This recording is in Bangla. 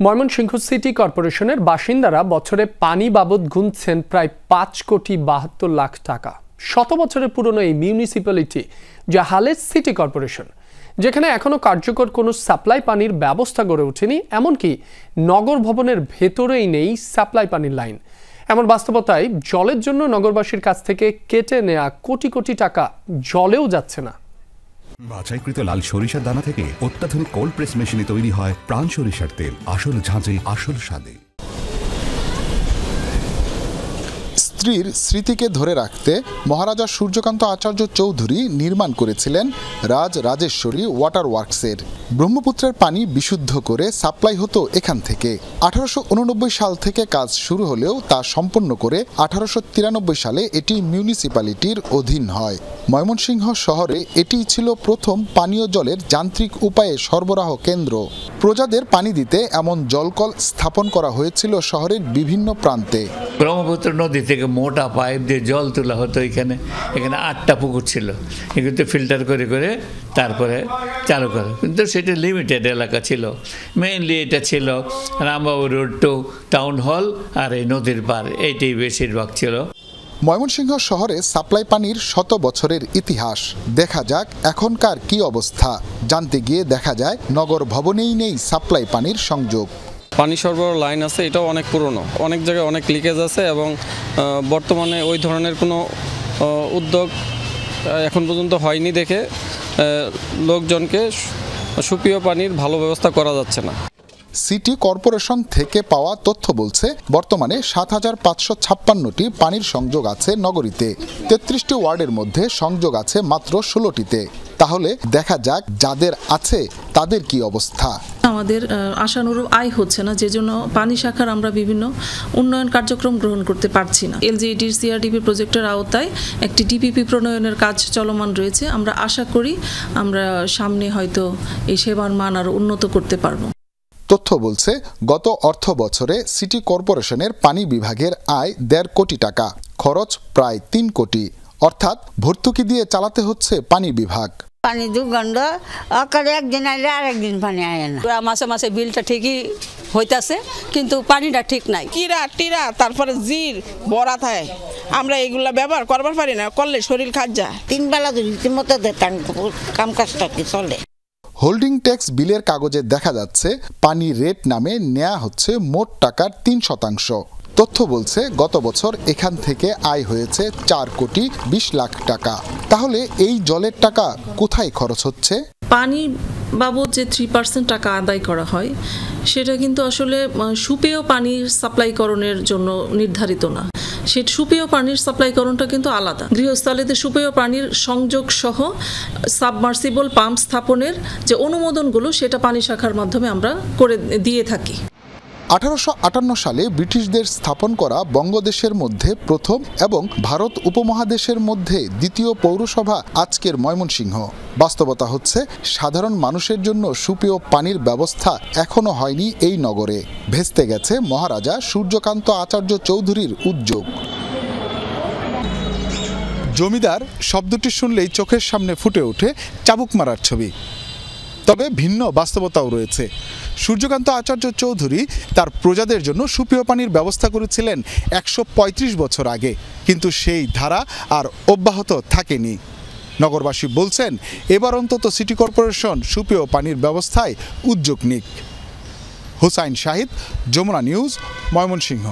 ময়মনসিংহ সিটি কর্পোরেশনের বাসিন্দারা বছরে পানি বাবদ গুনছেন প্রায় ৫,৭২,০০,০০০ টাকা। শত বছরের পুরনো এই মিউনিসিপ্যালিটি যা হালে সিটি কর্পোরেশন, যেখানে এখনো কার্যকর কোনো সাপ্লাই পানির ব্যবস্থা গড়ে ওঠেনি, এমনকি নগর ভবনের ভেতরেই নেই সাপ্লাই পানির লাইন। এমন বাস্তবতায় জলের জন্য নগরবাসীর কাছ থেকে কেটে নেওয়া কোটি কোটি টাকা জলেও যাচ্ছে না। বাছাইকৃত লাল সরিষার দানা থেকে অত্যাধুনিক কোল্ড প্রেস মেশিনে তৈরি হয় প্রাণ সরিষার তেল, আসল ঝাঁঝে আসল স্বাদে। স্ত্রীর স্মৃতিকে ধরে রাখতে মহারাজা সূর্যকান্ত আচার্য চৌধুরী নির্মাণ করেছিলেন রাজরাজেশ্বরী ওয়াটার ওয়ার্কসের। ব্রহ্মপুত্রের পানি বিশুদ্ধ করে সাপ্লাই হতো এখান থেকে। 1889 সাল থেকে কাজ শুরু হলেও তা সম্পন্ন করে 1893 সালে এটি মিউনিসিপ্যালিটির অধীন হয়। ময়মনসিংহ শহরে এটিই ছিল প্রথম পানীয় জলের যান্ত্রিক উপায়ে সরবরাহ কেন্দ্র। প্রজাদের পানি দিতে এমন জলকল স্থাপন করা হয়েছিল শহরের বিভিন্ন প্রান্তে। ব্রহ্মপুত্র নদী থেকে মোটা পাইপ দিয়ে জল তোলা হতো। এখানে 8টা পুকুর ছিল, এগুলো ফিল্টার করে করে তারপরে চালু করে, কিন্তু সেটা লিমিটেড এলাকা ছিল। মেইনলি এটা ছিল রামবাবু রোড টু টাউন হল আর এই নদীর পার, এইটাই বেশিরভাগ ছিল। ময়মনসিংহ শহরে সাপ্লাই পানির শত বছরের ইতিহাস। দেখা যাক এখনকার কি অবস্থা। জানতে গিয়ে দেখা যায় নগর ভবনেই নেই সাপ্লাই পানির সংযোগ। পানি সরবরাহ লাইন আছে, এটাও অনেক পুরনো, অনেক জায়গায় অনেক লিকেজ আছে এবং বর্তমানে ওই ধরনের কোনো উদ্যোগ এখন পর্যন্ত হয়নি দেখে লোকজনকে সুপেয় পানির ভালো ব্যবস্থা করা যাচ্ছে না। সিটি কর্পোরেশন থেকে পাওয়া তথ্য বলছে বর্তমানে ৭,৫৫৬টি পানির সংযোগ আছে নগরীতে। ৩৩টি ওয়ার্ডের মধ্যে সংযোগ আছে মাত্র ১৬টিতে। তাহলে দেখা যাক যাদের আছে তাদের কি অবস্থা। আমাদের আশানুরূপ আয় হচ্ছে না, যে জন্য পানি শাখার আমরা বিভিন্ন উন্নয়ন কার্যক্রম গ্রহণ করতে পারছি না। এলজিইডির সিআরডিপি প্রজেক্টের আওতায় একটি ডিপিপি প্রণয়নের কাজ চলমান রয়েছে। আমরা আশা করি আমরা সামনে হয়তো এই সেবার মান আরও উন্নত করতে পারব। তথ্য বলছে গত অর্থ বছরে সিটি কর্পোরেশনের পানি বিভাগের আয় ১.৫ কোটি টাকা, খরচ প্রায় ৩ কোটি, অর্থাৎ ভর্তুকি দিয়ে চালাতে হচ্ছে পানি বিভাগ। পানি দুর্গন্ধ, একদিন আইলে আরেকদিন পানি আয় না। মাসে মাসে বিলটা ঠিকই হইতাছে, কিন্তু পানিটা ঠিক নাই। কিরা টিরা তারপরে জির বড়া থাকে, আমরা এগুলা ব্যবহার করবার পারি না, করলে শরীর খাত যায়। 3 বেলা রীতিমতো কাম কাজটা কি চলে। হোল্ডিং ট্যাক্স বিলের কাগজে দেখা যাচ্ছে পানি রেট নামে নেওয়া হচ্ছে মোট টাকার 3%। তথ্য বলছে গত বছর এখান থেকে আয় হয়েছে 4,20,00,000 টাকা। তাহলে এই জলের টাকা কোথায় খরচ হচ্ছে? পানি বাবদ যে 3% টাকা আদায় করা হয় সেটা কিন্তু আসলে সুপেয় পানির সাপ্লাইকরণের জন্য নির্ধারিত না। সে সুপেয় পানির সাপ্লাইকরণটা কিন্তু আলাদা। গৃহস্থালিতে সুপেয় পানির সংযোগ সহ সাবমার্সিবল পাম্প স্থাপনের যে অনুমোদনগুলো সেটা পানি শাখার মাধ্যমে আমরা করে দিয়ে থাকি। 1858 সালে ব্রিটিশদের স্থাপন করা বঙ্গদেশের মধ্যে প্রথম এবং ভারত উপমহাদেশের মধ্যে দ্বিতীয় পৌরসভা আজকের ময়মনসিংহ। বাস্তবতা হচ্ছে সাধারণ মানুষের জন্য সুপেয় পানির ব্যবস্থা এখনো হয়নি এই নগরে। ভেস্তে গেছে মহারাজা সূর্যকান্ত আচার্য চৌধুরীর উদ্যোগ। জমিদার শব্দটি শুনলেই চোখের সামনে ফুটে ওঠে চাবুক মারার ছবি। তবে ভিন্ন বাস্তবতাও রয়েছে। সূর্যকান্ত আচার্য চৌধুরী তার প্রজাদের জন্য সুপেয় পানির ব্যবস্থা করেছিলেন 135 বছর আগে, কিন্তু সেই ধারা আর অব্যাহত থাকেনি। নগরবাসী বলছেন এবার অন্তত সিটি কর্পোরেশন সুপেয় পানির ব্যবস্থায় উদ্যোগ নিক। হুসাইন শাহিদ, যমুনা নিউজ, ময়মনসিংহ।